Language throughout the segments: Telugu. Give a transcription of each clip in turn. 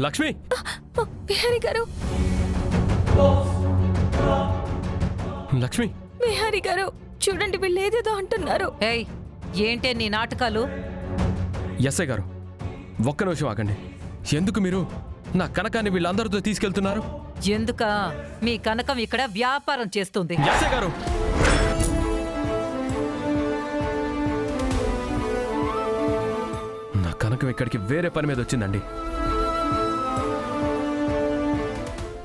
లక్ష్మి బిహారీ గారు, లక్ష్మి బిహారీ గారు చూడండి, వీళ్ళు ఏదేదో అంటున్నారు. ఏయ్, ఏంటే నీ నాటకాలు? ఎస్ఐ గారు ఒక్క నిమిషం ఆగండి. ఎందుకు మీరు నా కనకాన్ని వీళ్ళందరితో తీసుకెళ్తున్నారు? ఎందుక మీ కనకం ఇక్కడ వ్యాపారం చేస్తుంది. ఎస్ఐ గారు నా కనకం ఇక్కడికి వేరే పని మీద వచ్చిందండి.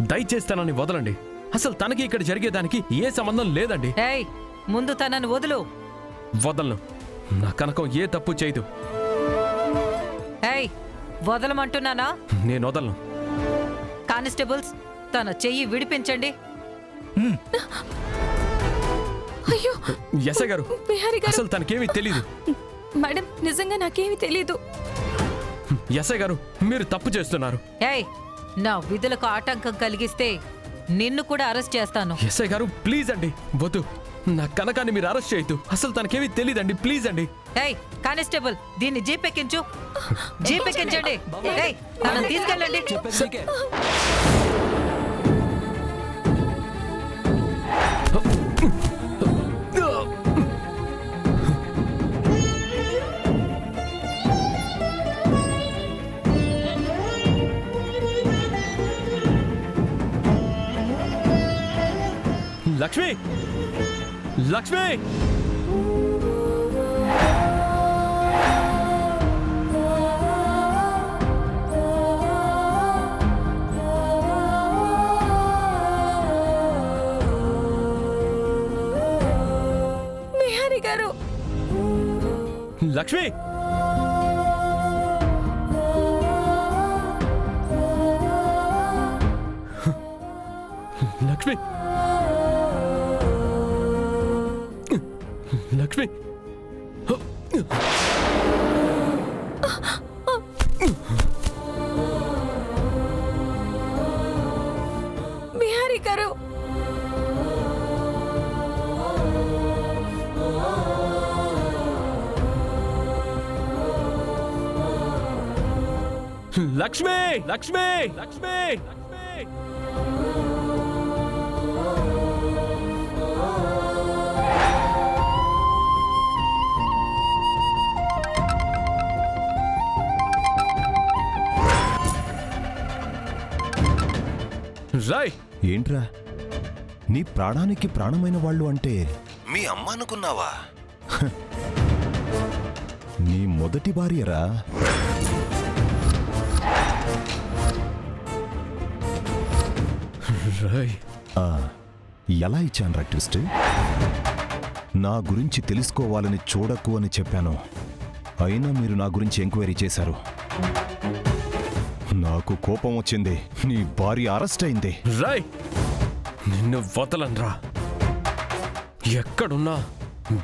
దయచేసి తనని వదలండి. అసలు తనకి ఇక్కడ జరిగేదానికి ఏ సంబంధం లేదండి. ఏయ్, ముందు తనని వదులు. వదలను. నా కనకం ఏ తప్పు చేయదు. ఏయ్, వదలమంటున్నానా? నేను వదలను. కానిస్టేబుల్స్, తన చెయ్యి విడిపించండి. అయ్యో ఎస్ఐ గారు బిహారీ గారు, అసలు తనకేమీ తెలీదు. మేడం నిజంగా నాకేమీ తెలీదు. ఎస్ఐ గారు మీరు తప్పు చేస్తున్నారు. ఏయ్, నా విధులకు ఆటంకం కలిగిస్తే నిన్ను కూడా అరెస్ట్ చేస్తాను. ఎస్ఐ గారు ప్లీజ్ అండి, వద్దు. నా కనకాన్ని మీరు అరెస్ట్ చేయొద్దు. అసలు తనకేమీ తెలీదండి, ప్లీజ్ అండి. ఏయ్ కానిస్టేబుల్, దీన్ని జీప్ ఎక్కించు. జీప్ ఎక్కించండి. ఏయ్, తనని తీసుకెళ్ళండి. లక్ష్మి, లక్ష్మి, బిహారీ గారు, లక్ష్మి, లక్ష్మి, లక్ష్మి, బిహారీ గారు, లక్ష్మి, లక్ష్మి, లక్ష్మి, లక్ష్మి. రాయ్, ఏంట్రా, నీ ప్రాణానికి ప్రాణమైన వాళ్ళు అంటే మీ అమ్మ అనుకున్నావా? హ, నీ మొదటి భార్యరా. రాయ్, ఆ, ఎలా ఇచ్చానురా ట్విస్ట్? నా గురించి తెలుసుకోవాలని చూడకు అని చెప్పాను. అయినా మీరు నా గురించి ఎంక్వైరీ చేశారు. నాకు కోపం వచ్చింది. నీ భార్య అరెస్ట్ అయింది. రాయ్, నిన్ను వదలనరా. ఎక్కడున్నా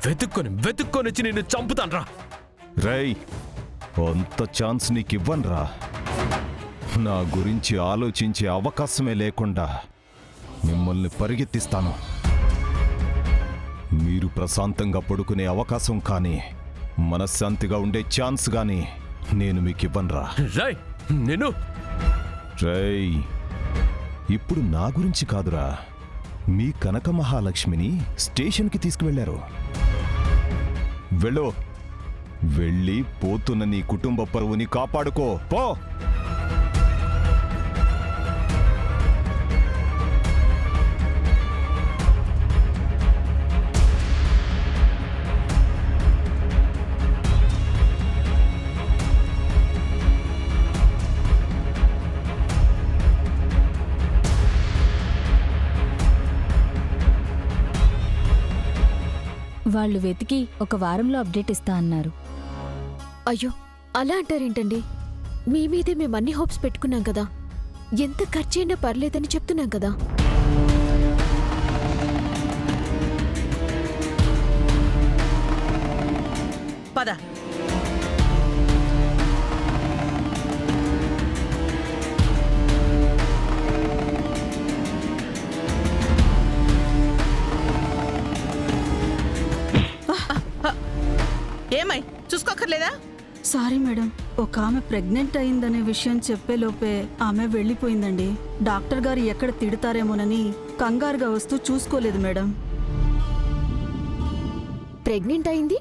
వెతుక్కొని వెతుక్కొని వచ్చి నిన్ను చంపుతాన్రా. రై, అంత ఛాన్స్ నీకివ్వన్రా. నా గురించి ఆలోచించే అవకాశమే లేకుండా మిమ్మల్ని పరిగెత్తిస్తాను. మీరు ప్రశాంతంగా పడుకునే అవకాశం కానీ మనశ్శాంతిగా ఉండే ఛాన్స్ కానీ నేను మీకివ్వన్రా. రాయ్, నేను రై, ఇప్పుడు నా గురించి కాదురా, మీ కనక మహాలక్ష్మిని స్టేషన్కి తీసుకువెళ్లారు. వెళ్ళు, వెళ్ళి పోతున్న నీ కుటుంబ పరువుని కాపాడుకో పో. వాళ్ళు వెతికి ఒక వారంలో అప్డేట్ ఇస్తా అన్నారు. అయ్యో అలా అంటారేంటండి? మీ మీదే మేము అన్ని హోప్స్ పెట్టుకున్నాం కదా. ఎంత ఖర్చైనా పర్లేదని చెప్తున్నాం కదా. పద. ఏమై చూసుకోకర్లేదా? సారీ మేడం, ఒక ఆమె ప్రెగ్నెంట్ అయిందనే విషయం చెప్పేలోపే ఆమె వెళ్ళిపోయిందండి. డాక్టర్ గారు ఎక్కడ తిడతారేమోనని కంగారుగా వస్తూ చూసుకోలేదు మేడం. ప్రెగ్నెంట్ అయింది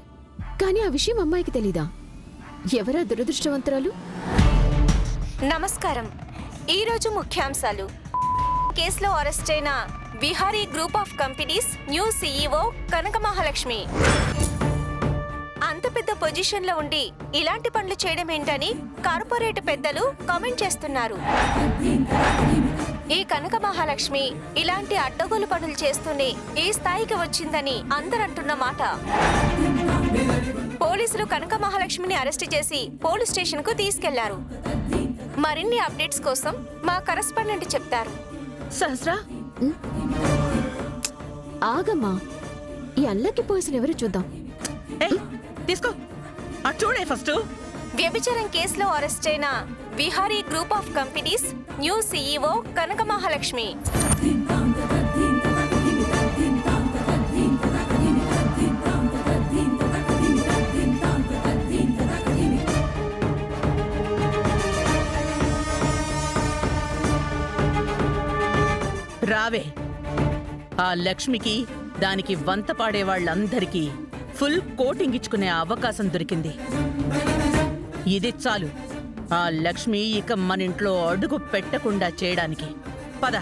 కానీ ఆ విషయం అమ్మాయికి తెలీదా? ఎవరా దురదృష్టవంతురాలు? నమస్కారం. ఈరోజు ముఖ్యాంశాలు. కేసులో అరెస్ట్ అయిన Vihari group of companies new CEO Kanaka Mahalakshmi. అంత పెద్ద పొజిషన్లో ఉండి ఇలాంటి పనులు చేయడం ఏంటని కార్పొరేట్ పెద్దలు కామెంట్ చేస్తున్నారు. ఈ కనక మహాలక్ష్మి ఇలాంటి అడ్డగోలు పనులు చేస్తూనే ఈ స్థాయికి వచ్చిందని అందరంటున్న మాట. పోలీసులు కనక మహాలక్ష్మిని అరెస్ట్ చేసి పోలీస్ స్టేషన్ కు తీసుకెళ్లారు. మరిన్ని అప్డేట్స్ కోసం మా కరెస్పాండెంట్ చెప్తారు. సహస్రా, ఆగమ్మా, ఈ అన్లకి పోలీసులు ఎవరు చూద్దాం. తీసుకో చూడే ఫస్ట్. వ్యభిచారం కేసులో అరెస్ట్ అయిన Vihari group of companies new CEO Kanaka Mahalakshmi. రావే. ఆ లక్ష్మికి దానికి వంత పాడే వాళ్ళందరికీ ఫుల్ కోటింగ్ ఇచ్చుకునే అవకాశం దొరికింది. ఇది చాలు ఆ లక్ష్మి ఇక మన ఇంట్లో అడుగు పెట్టకుండా చేయడానికి. పద.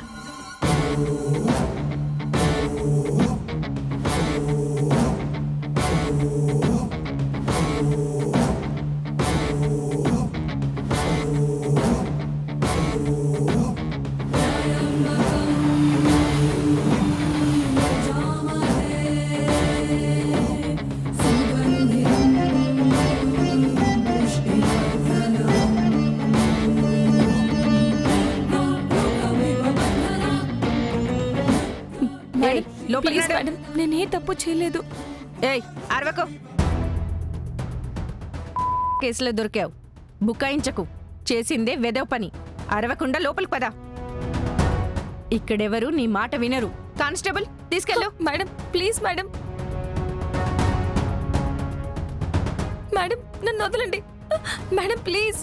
ప్లీజ్ మేడం, నేనే తప్పు చేయలేదు. ఏయ్ అరవకు. కేసులో దొరికావు, బుకాయించకు. చేసిందే వెదవ పని. అరవకుండా లోపలికి పద. ఇక్కడెవరు నీ మాట వినరు. కానిస్టేబుల్ తీసుకెళ్ళు. Madam please madam. మేడం నన్ను వదలండి మేడం, ప్లీజ్.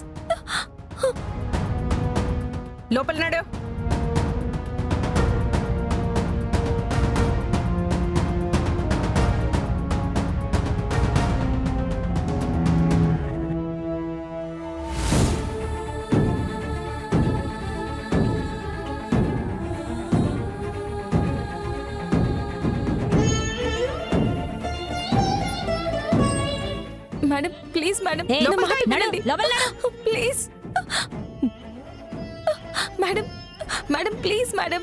లోపల నాడు. మేడం ప్లీజ్ మేడం, ఏయ్, నా లోపలికి మాట నడు, వినండి. లోపలికి నడు. Please madam, madam please madam.